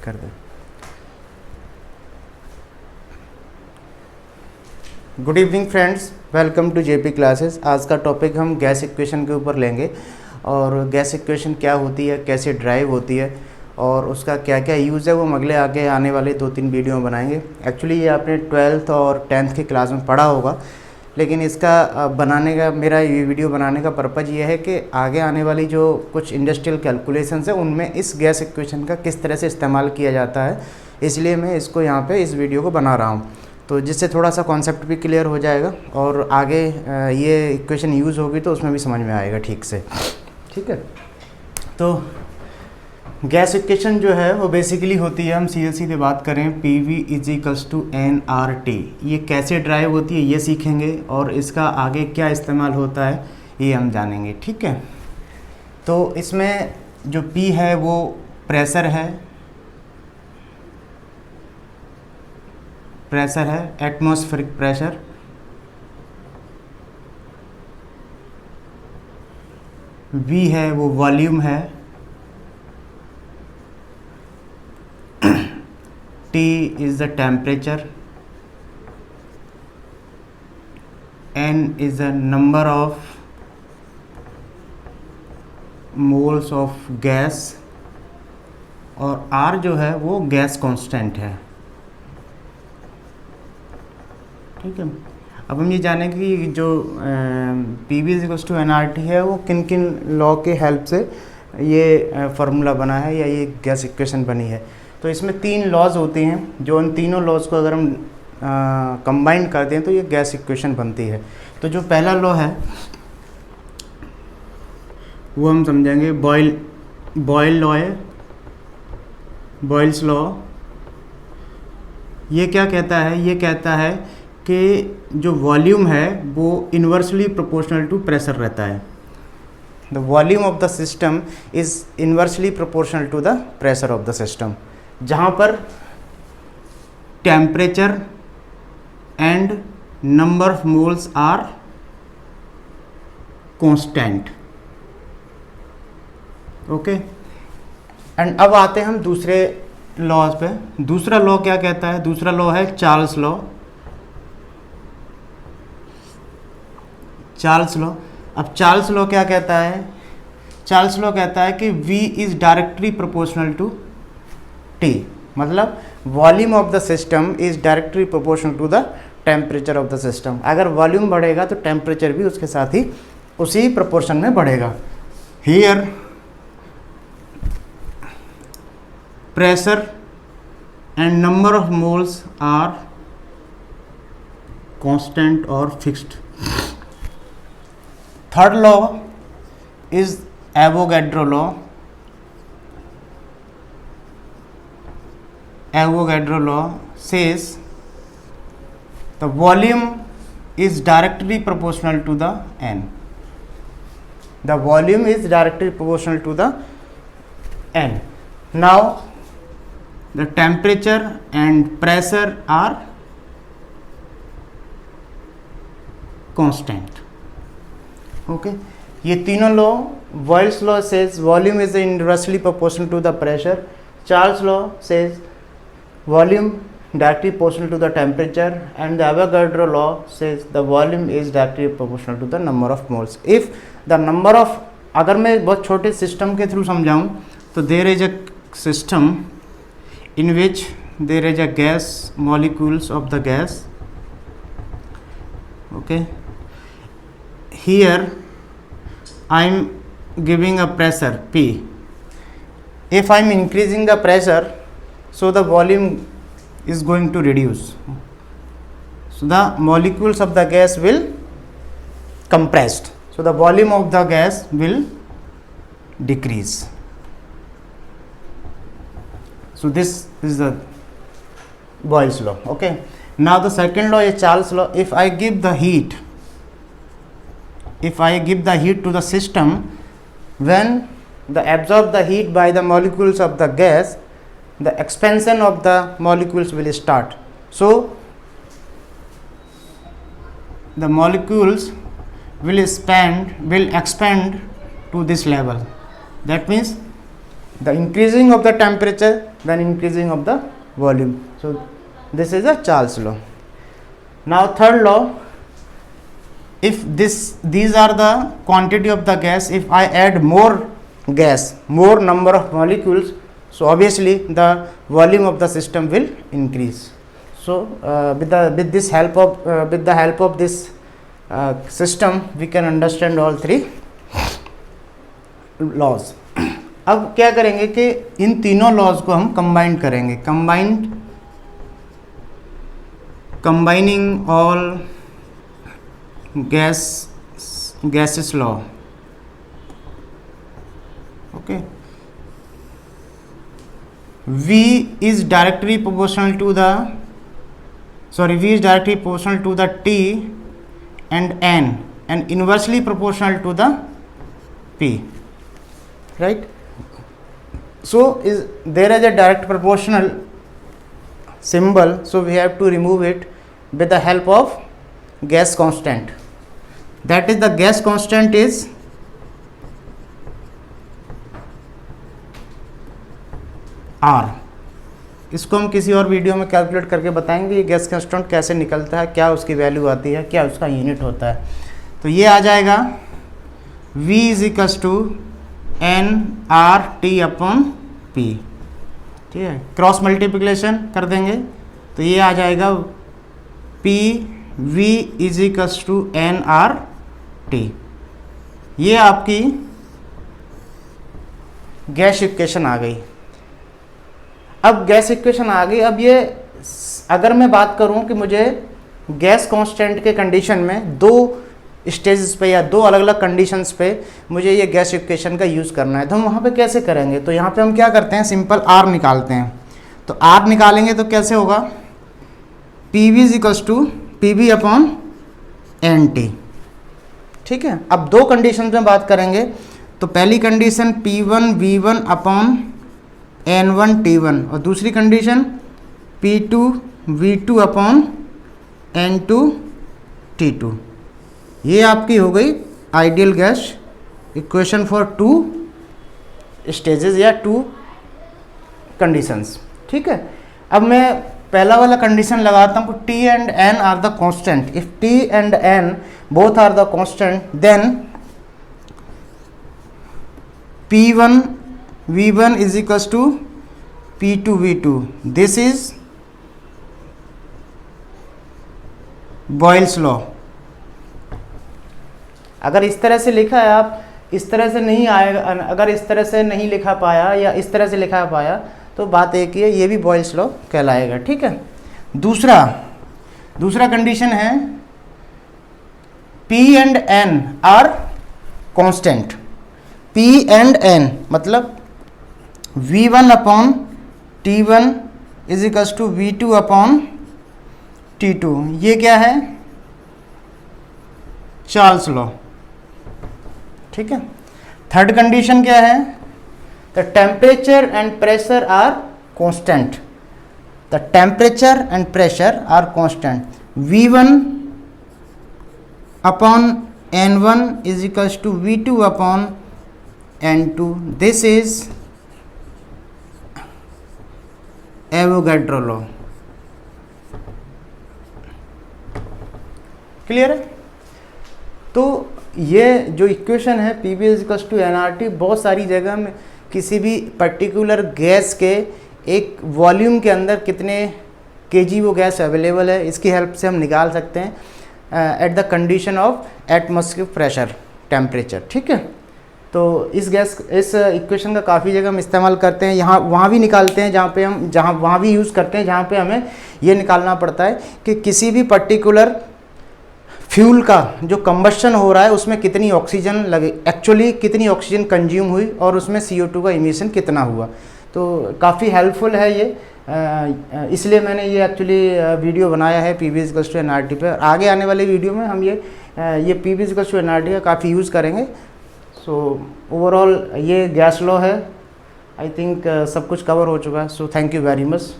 कर दे। Good evening friends, welcome to JP classes. आज का टॉपिक हम गैस इक्वेशन के ऊपर लेंगे और गैस इक्वेशन क्या होती है, कैसे ड्राइव होती है और उसका क्या क्या यूज़ है वो हम अगले आगे आने वाले 2-3 वीडियो में बनाएंगे। एक्चुअली ये आपने 12th और 10th की क्लास में पढ़ा होगा, लेकिन इसका बनाने का मेरा ये वीडियो बनाने का पर्पज़ ये है कि आगे आने वाली जो कुछ इंडस्ट्रियल कैलकुलेशंस है उनमें इस गैस इक्वेशन का किस तरह से इस्तेमाल किया जाता है, इसलिए मैं इसको यहाँ पे इस वीडियो को बना रहा हूँ। तो जिससे थोड़ा सा कॉन्सेप्ट भी क्लियर हो जाएगा और आगे ये इक्वेशन यूज़ होगी तो उसमें भी समझ में आएगा ठीक से। ठीक है, तो गैस इक्वेशन जो है वो बेसिकली होती है, हम सीधे बात करें, PV = nRT। ये कैसे ड्राइव होती है ये सीखेंगे और इसका आगे क्या इस्तेमाल होता है ये हम जानेंगे। ठीक है, तो इसमें जो P है वो प्रेशर है, एटमॉस्फेरिक प्रेशर। V है वो वॉल्यूम है। T is the temperature, N is the number of moles of gas और R जो है वो गैस कांस्टेंट है। ठीक है, अब हम ये जानेंगे कि जो PV = nRT है वो किन किन लॉ के हेल्प से ये फार्मूला बना है या ये गैस इक्वेशन बनी है। तो इसमें 3 लॉज होते हैं, जो उन तीनों लॉज को अगर हम कंबाइन करते हैं तो ये गैस इक्वेशन बनती है। तो जो पहला लॉ है वो हम समझेंगे बॉयल लॉ है, बॉयल्स लॉ। ये क्या कहता है, ये कहता है कि जो वॉल्यूम है वो इन्वर्सली प्रोपोर्शनल टू प्रेशर रहता है। The volume of the system is inversely proportional to the pressure of the system, जहाँ पर temperature and number of moles are constant. Okay, and अब आते हैं हम दूसरे लॉज पे। दूसरा लॉ क्या कहता है? दूसरा लॉ है चार्ल्स लॉ। अब चार्ल्स लॉ क्या कहता है? चार्ल्स लॉ कहता है कि V is directly proportional to T, मतलब volume of the system is directly proportional to the temperature of the system. अगर वॉल्यूम बढ़ेगा तो टेम्परेचर भी उसके साथ ही उसी प्रोपोर्शन में बढ़ेगा। Here pressure and number of moles are constant और fixed. Third law is Avogadro law. Avogadro law says the volume is directly proportional to the N. The volume is directly proportional to the N. Now the temperature and pressure are constant. Okay, ये तीनों law, Boyle's law says volume is inversely proportional to the pressure. Charles law says volume directly proportional to the temperature, and the Avogadro law says the volume is directly proportional to the number of moles. If the number of, अगर मैं बहुत छोटे system के through समझाऊं तो there is a system in which there is a gas, molecules of the gas. Okay, here I am giving a pressure P. If I am increasing the pressure, so the volume is going to reduce, so the molecules of the gas will compressed, so the volume of the gas will decrease. So this is the Boyle's law. Okay, now the second law is Charles law. If I give the heat to the system, when the absorb the heat by the molecules of the gas, the expansion of the molecules will start. So the molecules will expand to this level. That means the increasing of the temperature then increasing of the volume. So this is a Charles law. Now third law, if these are the quantity of the gas, if I add more gas, more number of molecules, so obviously the volume of the system will increase. So with the help of this system we can understand all three laws. अब क्या करेंगे कि इन तीनों laws को हम combine करेंगे, combining all gases law. Okay, V is directly proportional to the T and N and inversely proportional to the P, right? So there is a direct proportional symbol, so we have to remove it with the help of gas constant. That is, the gas constant is R. इसको हम किसी और video में calculate करके बताएंगे ये gas constant कैसे निकलता है, क्या उसकी वैल्यू आती है, क्या उसका यूनिट होता है. तो ये आ जाएगा V is equals to NRT upon P. ठीक है, क्रॉस मल्टीप्लिकेशन कर देंगे तो ये आ जाएगा PV is equals to NRT. ये आपकी गैस इक्वेशन आ गई. अब गैस इक्वेशन आ गई. अब ये अगर मैं बात करूं कि मुझे गैस कांस्टेंट के कंडीशन में दो स्टेजेस पे या दो अलग अलग कंडीशंस पे मुझे ये गैस इक्वेशन का यूज़ करना है, तो हम वहाँ पे कैसे करेंगे. तो यहाँ पे हम क्या करते हैं, सिंपल R निकालते हैं. तो R निकालेंगे तो कैसे होगा, PV is equals to PV upon NT. ठीक है, अब दो कंडीशन में बात करेंगे. तो पहली condition P1 V1 upon N1 T1 और दूसरी condition P2 V2 upon N2 T2. ये आपकी हो गई ideal gas equation for two stages या टू कंडीशंस. ठीक है, अब मैं पहला वाला कंडीशन लगाता हूँ, T and N are the constant. If T and N both are the constant then P1 V1 is equals to P2 V2. This is Boyle's law. अगर इस तरह से लिखा है, आप इस तरह से नहीं आएगा, अगर इस तरह से नहीं लिखा पाया या इस तरह से लिखा पाया तो बात एक ही है, ये भी बॉयल्स लॉ कहलाएगा. ठीक है, दूसरा कंडीशन है P and N are constant. P and N मतलब V1 upon T1 is equals to V2 upon T2. ये क्या है, चार्ल्स लॉ. ठीक है, थर्ड कंडीशन क्या है, the temperature and pressure are constant. The temperature and pressure are constant. V1 upon N1 is equals to V2 upon N2. This is Avogadro law. Clear है. तो ये जो इक्वेशन है PV is equals to NRT बहुत सारी जगह में किसी भी पर्टिकुलर गैस के एक वॉल्यूम के अंदर कितने kg वो गैस अवेलेबल है, इसकी हेल्प से हम निकाल सकते हैं at the condition of atmospheric pressure temperature. ठीक है, तो इस इक्वेशन का काफ़ी जगह हम इस्तेमाल करते हैं. यहाँ वहाँ भी निकालते हैं जहाँ वहाँ भी यूज़ करते हैं जहाँ पे हमें ये निकालना पड़ता है कि किसी भी पर्टिकुलर फ्यूल का जो कंबशन हो रहा है उसमें कितनी ऑक्सीजन लगे, एक्चुअली कितनी ऑक्सीजन कंज्यूम हुई और उसमें CO2 का इमिशन कितना हुआ. तो काफ़ी हेल्पफुल है ये, इसलिए मैंने ये एक्चुअली वीडियो बनाया है PV is equals to NRT पे. आगे आने वाले वीडियो में हम ये PV is equals to NRT का काफ़ी यूज़ करेंगे. सो ओवरऑल ये गैस लॉ है. आई थिंक सब कुछ कवर हो चुका है. So thank you very much.